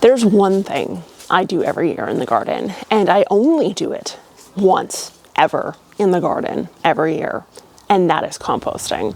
There's one thing I do every year in the garden, and I only do it once ever in the garden every year, and that is composting.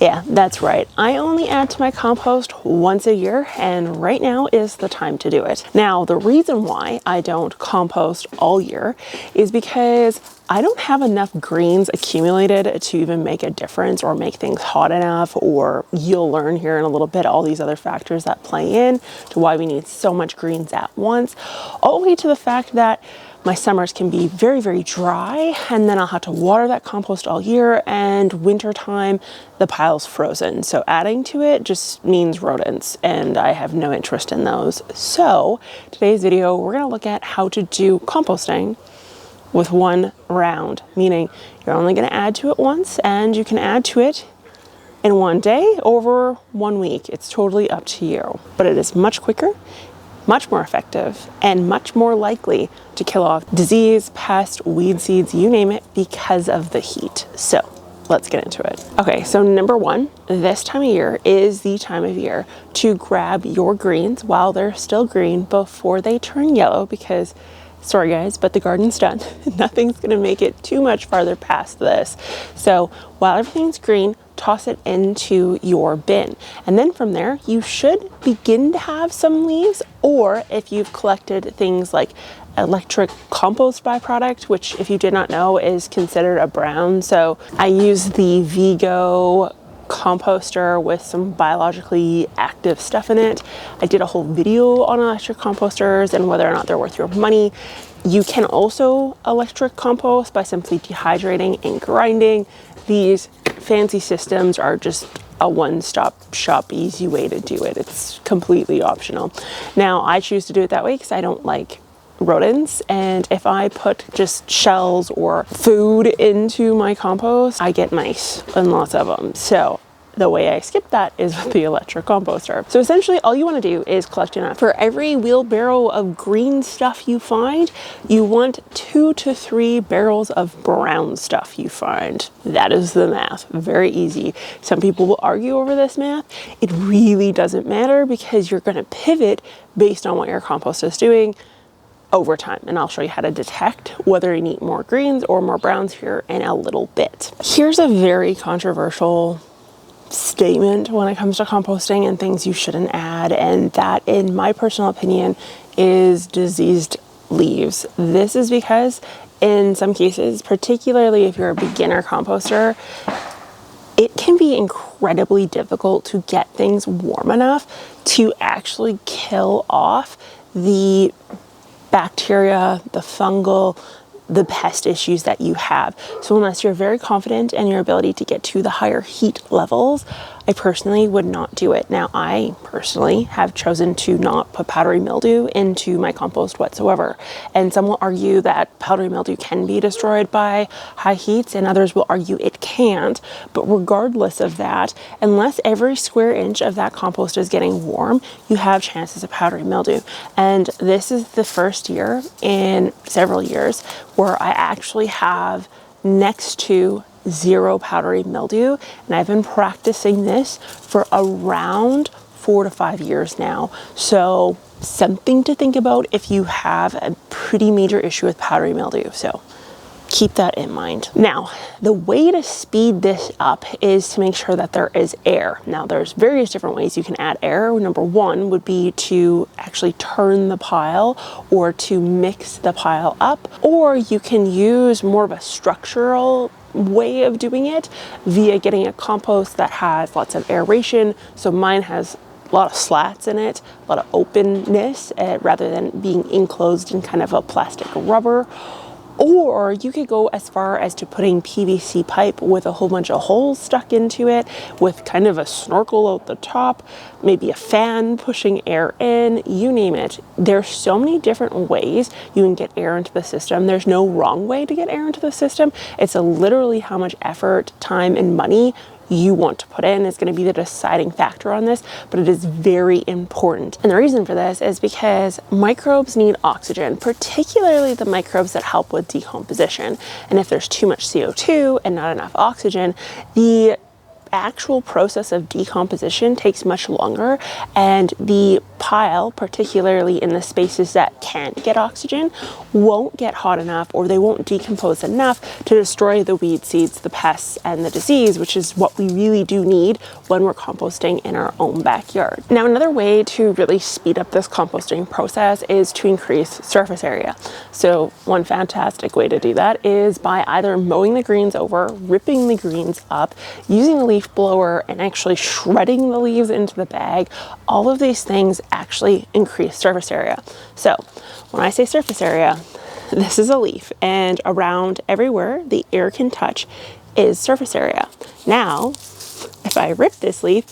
Yeah, that's right. I only add to my compost once a year, and right now is the time to do it. Now, the reason why I don't compost all year is because I don't have enough greens accumulated to even make a difference or make things hot enough, or you'll learn here in a little bit all these other factors that play in to why we need so much greens at once, all the way to the fact that my summers can be very, very dry, and then I'll have to water that compost all year, and winter time, the pile's frozen. So adding to it just means rodents, and I have no interest in those. So today's video, we're gonna look at how to do composting with one round, meaning you're only gonna add to it once, and you can add to it in one day over 1 week. It's totally up to you, but it is much quicker, much more effective, and much more likely to kill off disease, pest, weed seeds, you name it, because of the heat. So let's get into it. Okay, so number one, this time of year is the time of year to grab your greens while they're still green before they turn yellow, because sorry guys, but the garden's done. Nothing's gonna make it too much farther past this. So while everything's green, toss it into your bin. And then from there, you should begin to have some leaves, or if you've collected things like electric compost byproduct, which if you did not know is considered a brown. So I use the Vigo composter with some biologically active stuff in it. I did a whole video on electric composters and whether or not they're worth your money. You can also electric compost by simply dehydrating and grinding. These fancy systems are just a one-stop shop, easy way to do it. It's completely optional. Now, I choose to do it that way because I don't like rodents, and if I put just shells or food into my compost, I get mice and lots of them. So the way I skip that is with the electric composter. So essentially all you want to do is collect enough. For every wheelbarrow of green stuff you find, you want 2 to 3 barrels of brown stuff you find. That is the math. Very easy. Some people will argue over this math. It really doesn't matter because you're going to pivot based on what your compost is doing over time, and I'll show you how to detect whether you need more greens or more browns here in a little bit. Here's a very controversial statement when it comes to composting and things you shouldn't add, and that, in my personal opinion, is diseased leaves. This is because in some cases, particularly if you're a beginner composter, it can be incredibly difficult to get things warm enough to actually kill off the bacteria, the fungal, the pest issues that you have. So unless you're very confident in your ability to get to the higher heat levels, I personally would not do it. Now, I personally have chosen to not put powdery mildew into my compost whatsoever. And some will argue that powdery mildew can be destroyed by high heats, and others will argue it can't. But regardless of that, unless every square inch of that compost is getting warm, you have chances of powdery mildew. And this is the first year in several years where I actually have next to 0 powdery mildew, and I've been practicing this for around 4 to 5 years now. So something to think about if you have a pretty major issue with powdery mildew. So keep that in mind. Now, the way to speed this up is to make sure that there is air. Now, there's various different ways you can add air. Number one would be to actually turn the pile or to mix the pile up, or you can use more of a structural way of doing it via getting a compost that has lots of aeration. So mine has a lot of slats in it, a lot of openness, rather than being enclosed in kind of a plastic rubber. Or you could go as far as to putting PVC pipe with a whole bunch of holes stuck into it with kind of a snorkel at the top, maybe a fan pushing air in, you name it. There's so many different ways you can get air into the system. There's no wrong way to get air into the system. It's literally how much effort, time, and money you want to put in is going to be the deciding factor on this, but it is very important. And the reason for this is because microbes need oxygen, particularly the microbes that help with decomposition. And if there's too much CO2 and not enough oxygen, the actual process of decomposition takes much longer, and the pile, particularly in the spaces that can't get oxygen, won't get hot enough, or they won't decompose enough to destroy the weed seeds, the pests, and the disease, which is what we really do need when we're composting in our own backyard. Now, another way to really speed up this composting process is to increase surface area. So one fantastic way to do that is by either mowing the greens over, ripping the greens up, using a leaf blower, and actually shredding the leaves into the bag. All of these things actually increase surface area. So when I say surface area, this is a leaf, and around everywhere the air can touch is surface area. Now, if I rip this leaf,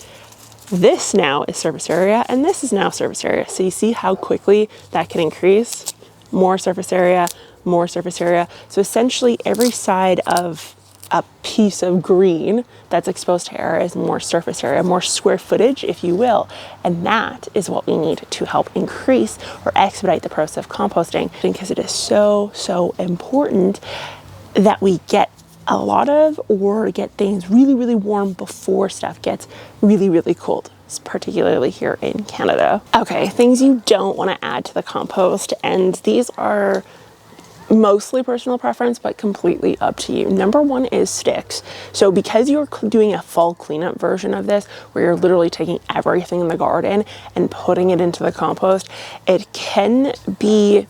this now is surface area, and this is now surface area. So you see how quickly that can increase? More surface area, more surface area. So essentially every side of a piece of green that's exposed to air is more surface area, more square footage, if you will. And that is what we need to help increase or expedite the process of composting, because it is so, so important that we get a lot of, or get things really, really warm before stuff gets really, really cold, particularly here in Canada. Okay, things you don't want to add to the compost, and these are mostly personal preference, but completely up to you. Number one is sticks. So because you're doing a full cleanup version of this, where you're literally taking everything in the garden and putting it into the compost, it can be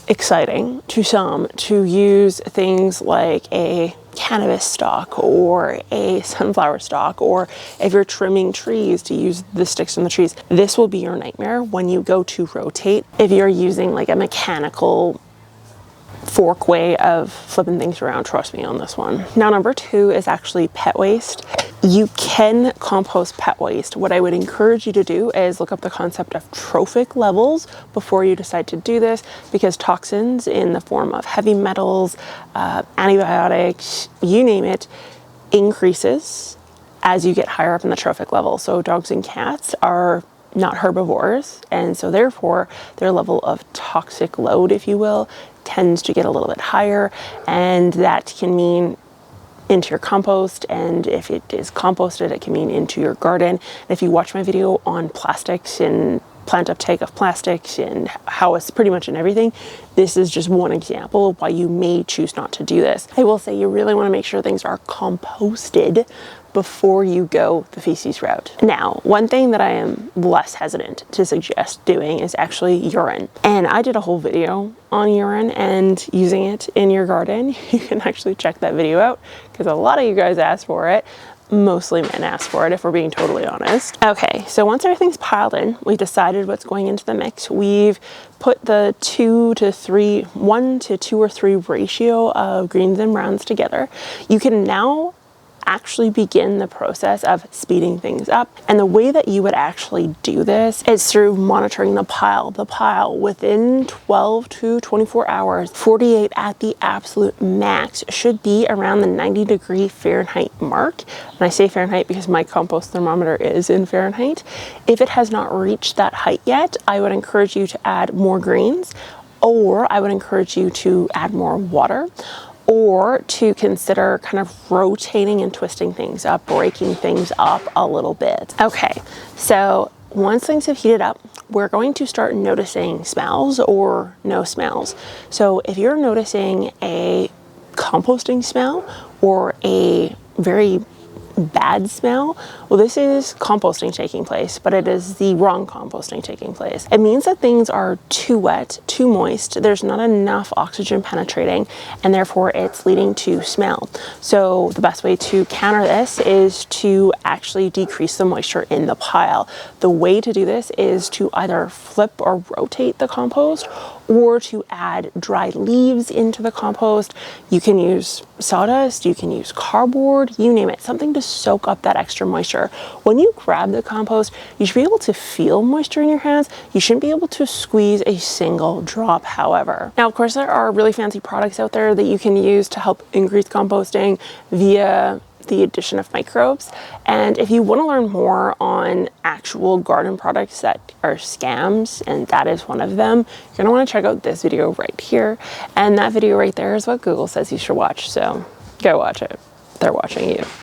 exciting to some to use things like a cannabis stalk or a sunflower stalk, or if you're trimming trees, to use the sticks from the trees. This will be your nightmare when you go to rotate if you're using like a mechanical fork way of flipping things around. Trust me on this one. Now, number two is actually pet waste. You can compost pet waste. What I would encourage you to do is look up the concept of trophic levels before you decide to do this, because toxins in the form of heavy metals, antibiotics, you name it, increases as you get higher up in the trophic level. So dogs and cats are not herbivores, and so therefore their level of toxic load, if you will, tends to get a little bit higher, and that can mean into your compost, and if it is composted, it can mean into your garden. And if you watch my video on plastics and plant uptake of plastics and how it's pretty much in everything, this is just one example of why you may choose not to do this. I will say you really want to make sure things are composted before you go the feces route. Now, one thing that I am less hesitant to suggest doing is actually urine. And I did a whole video on urine and using it in your garden. You can actually check that video out, because a lot of you guys asked for it. Mostly men asked for it, if we're being totally honest. Okay, so once everything's piled in, we've decided what's going into the mix. We've put the 1 to 2 or 3 ratio of greens and browns together. You can now actually begin the process of speeding things up. And the way that you would actually do this is through monitoring the pile. The pile within 12 to 24 hours, 48 at the absolute max, should be around the 90-degree Fahrenheit mark. And I say Fahrenheit because my compost thermometer is in Fahrenheit. If it has not reached that height yet, I would encourage you to add more greens, or I would encourage you to add more water, or to consider kind of rotating and twisting things up, breaking things up a little bit. Okay, so once things have heated up, we're going to start noticing smells or no smells. So if you're noticing a composting smell or a very bad smell, well, this is composting taking place, but it is the wrong composting taking place. It means that things are too wet, too moist, there's not enough oxygen penetrating, and therefore it's leading to smell. So the best way to counter this is to actually decrease the moisture in the pile. The way to do this is to either flip or rotate the compost, or to add dry leaves into the compost. You can use sawdust, you can use cardboard, you name it, something to soak up that extra moisture. When you grab the compost, you should be able to feel moisture in your hands. You shouldn't be able to squeeze a single drop, however. Now, of course, there are really fancy products out there that you can use to help increase composting via the addition of microbes. And if you want to learn more on actual garden products that are scams, and that is one of them, you're going to want to check out this video right here. And that video right there is what Google says you should watch. So go watch it. They're watching you.